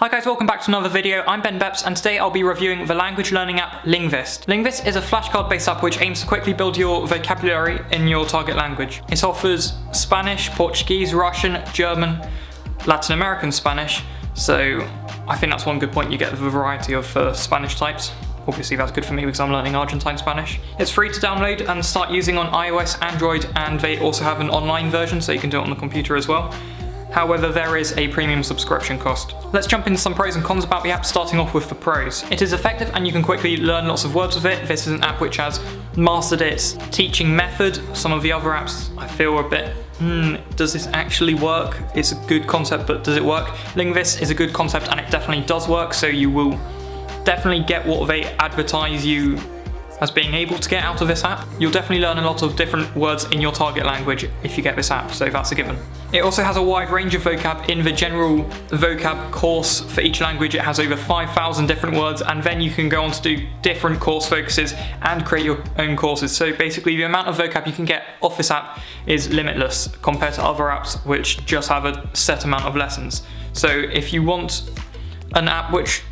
Hi guys, welcome back to another video. I'm Ben Beps and today I'll be reviewing the language learning app Lingvist. Lingvist is a flashcard based app which aims to quickly build your vocabulary in your target language. It offers Spanish, Portuguese, Russian, German, Latin American Spanish, so I think that's one good point, you get the variety of Spanish types. Obviously that's good for me because I'm learning Argentine Spanish. It's free to download and start using on iOS, Android, and they also have an online version so you can do it on the computer as well. However, there is a premium subscription cost. Let's jump into some pros and cons about the app, starting off with the pros. It is effective and you can quickly learn lots of words with it. This is an app which has mastered its teaching method. Some of the other apps I feel a bit, does this actually work? It's a good concept, but does it work? Lingvist is a good concept and it definitely does work, so you will definitely get what they advertise you as being able to get out of this app. You'll definitely learn a lot of different words in your target language if you get this app, so that's a given. It also has a wide range of vocab in the general vocab course for each language. It has over 5,000 different words, and then you can go on to do different course focuses and create your own courses. So basically the amount of vocab you can get off this app is limitless compared to other apps which just have a set amount of lessons. So if you want an app which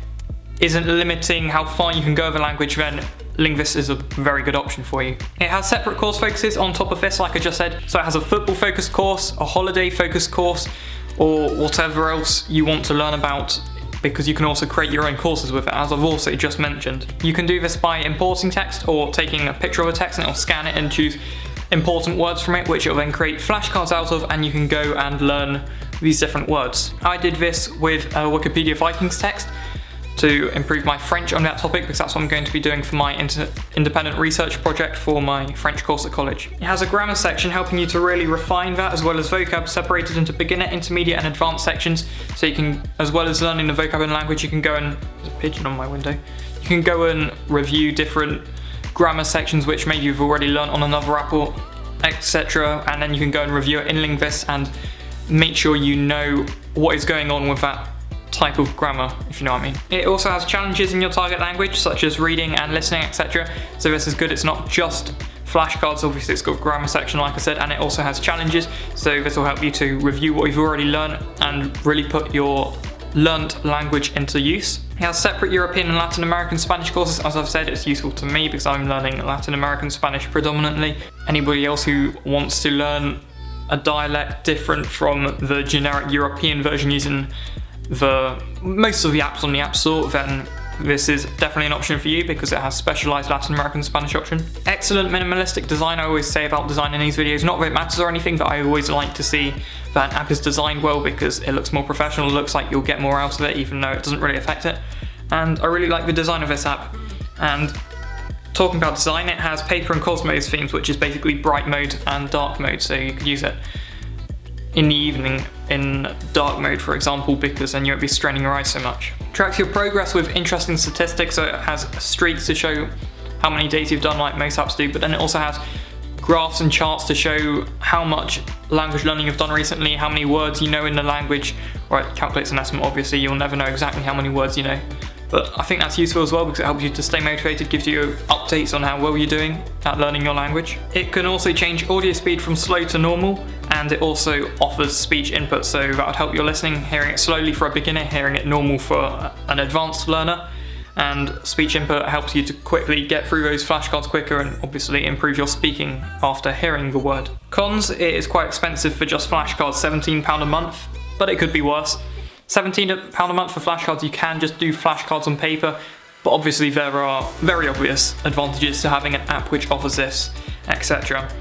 isn't limiting how far you can go with a language, then Lingvist is a very good option for you. It has separate course focuses on top of this, like I just said. So it has a football focused course, a holiday focused course, or whatever else you want to learn about, because you can also create your own courses with it, as I've also just mentioned. You can do this by importing text or taking a picture of a text and it'll scan it and choose important words from it, which it'll then create flashcards out of, and you can go and learn these different words. I did this with a Wikipedia Vikings text to improve my French on that topic, because that's what I'm going to be doing for my independent research project for my French course at college. It has a grammar section helping you to really refine that, as well as vocab separated into beginner, intermediate and advanced sections, so you can, as well as learning the vocab and language, you can go and, there's a pigeon on my window, you can go and review different grammar sections which maybe you've already learned on another app or etc, and then you can go and review it in Lingvist and make sure you know what is going on with that type of grammar, if you know what I mean. It also has challenges in your target language, such as reading and listening, etc. So this is good, it's not just flashcards, obviously it's got a grammar section like I said, and it also has challenges, so this will help you to review what you've already learned and really put your learnt language into use. It has separate European and Latin American Spanish courses. As I've said, it's useful to me because I'm learning Latin American Spanish predominantly. Anybody else who wants to learn a dialect different from the generic European version using most of the apps on the App Store, then this is definitely an option for you because it has specialized Latin American Spanish option. Excellent minimalistic design. I always say about design in these videos, not that it matters or anything, but I always like to see that an app is designed well because it looks more professional, it looks like you'll get more out of it even though it doesn't really affect it. And I really like the design of this app. And talking about design, it has paper and Cosmos themes, which is basically bright mode and dark mode, so you could use it in the evening in dark mode, for example, because then you won't be straining your eyes so much. Tracks your progress with interesting statistics, so it has streaks to show how many days you've done like most apps do, but then it also has graphs and charts to show how much language learning you've done recently, how many words you know in the language, or it calculates an estimate. Obviously you'll never know exactly how many words you know, but I think that's useful as well because it helps you to stay motivated, gives you updates on how well you're doing at learning your language. It can also change audio speed from slow to normal, and it also offers speech input, so that would help your listening, hearing it slowly for a beginner, hearing it normal for an advanced learner, and speech input helps you to quickly get through those flashcards quicker and obviously improve your speaking after hearing the word. Cons: it is quite expensive for just flashcards, £17 a month, but it could be worse. £17 a month for flashcards. You can just do flashcards on paper, but obviously there are very obvious advantages to having an app which offers this, etc.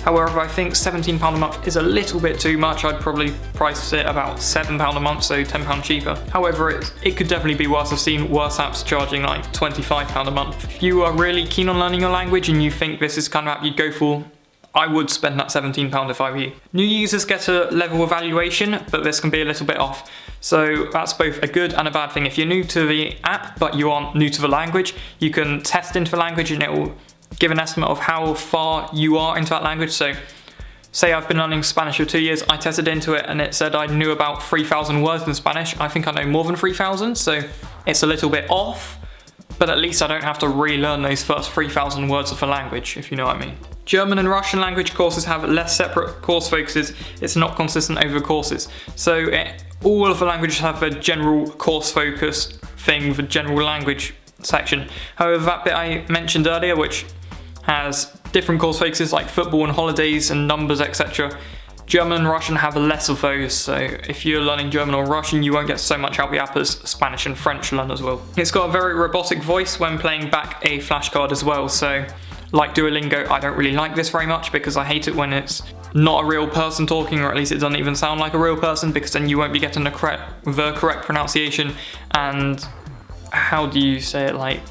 However, I think £17 a month is a little bit too much. I'd probably price it about £7 a month, so £10 cheaper. However, it could definitely be worse. I've seen worse apps charging like £25 a month. If you are really keen on learning your language and you think this is the kind of app you'd go for, I would spend that £17 if I were you. New users get a level evaluation, but this can be a little bit off. So that's both a good and a bad thing. If you're new to the app, but you aren't new to the language, you can test into the language and it will give an estimate of how far you are into that language. So say I've been learning Spanish for 2 years, I tested into it and it said I knew about 3,000 words in Spanish. I think I know more than 3,000, so it's a little bit off, but at least I don't have to relearn those first 3,000 words of the language, if you know what I mean. German and Russian language courses have less separate course focuses. It's not consistent over courses. So all of the languages have a general course focus thing with a general language section. However, that bit I mentioned earlier, which has different course focuses like football and holidays and numbers, etc. German and Russian have less of those, so if you're learning German or Russian, you won't get so much out the app as Spanish and French learners will. It's got a very robotic voice when playing back a flashcard as well, so like Duolingo, I don't really like this very much because I hate it when it's not a real person talking, or at least it doesn't even sound like a real person, because then you won't be getting the correct pronunciation and, how do you say it, like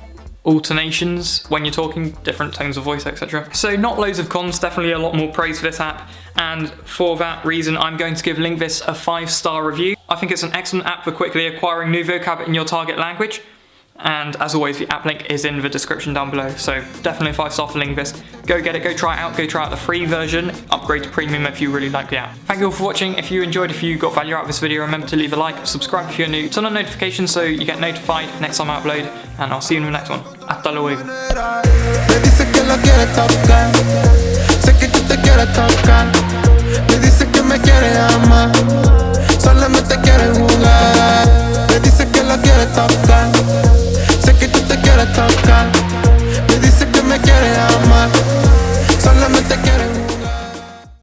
alternations when you're talking, different tones of voice, etc. So not loads of cons, definitely a lot more praise for this app, and for that reason I'm going to give Lingvist a 5-star review. I think it's an excellent app for quickly acquiring new vocab in your target language, and as always the app link is in the description down below, so definitely a 5-star for Lingvist. Go get it, go try it out, go try out the free version, upgrade to premium if you really like the app. Thank you all for watching. If you enjoyed, if you got value out of this video, remember to leave a like, subscribe if you're new, turn on notifications so you get notified next time I upload, and I'll see you in the next one. Hasta luego. Me dice que la quiere tocar, sé que tú te quieres tocar, me dice que me quiere amar, solamente quiere jugar, me dice que la quiere tocar, sé que tú te quieres tocar, me dice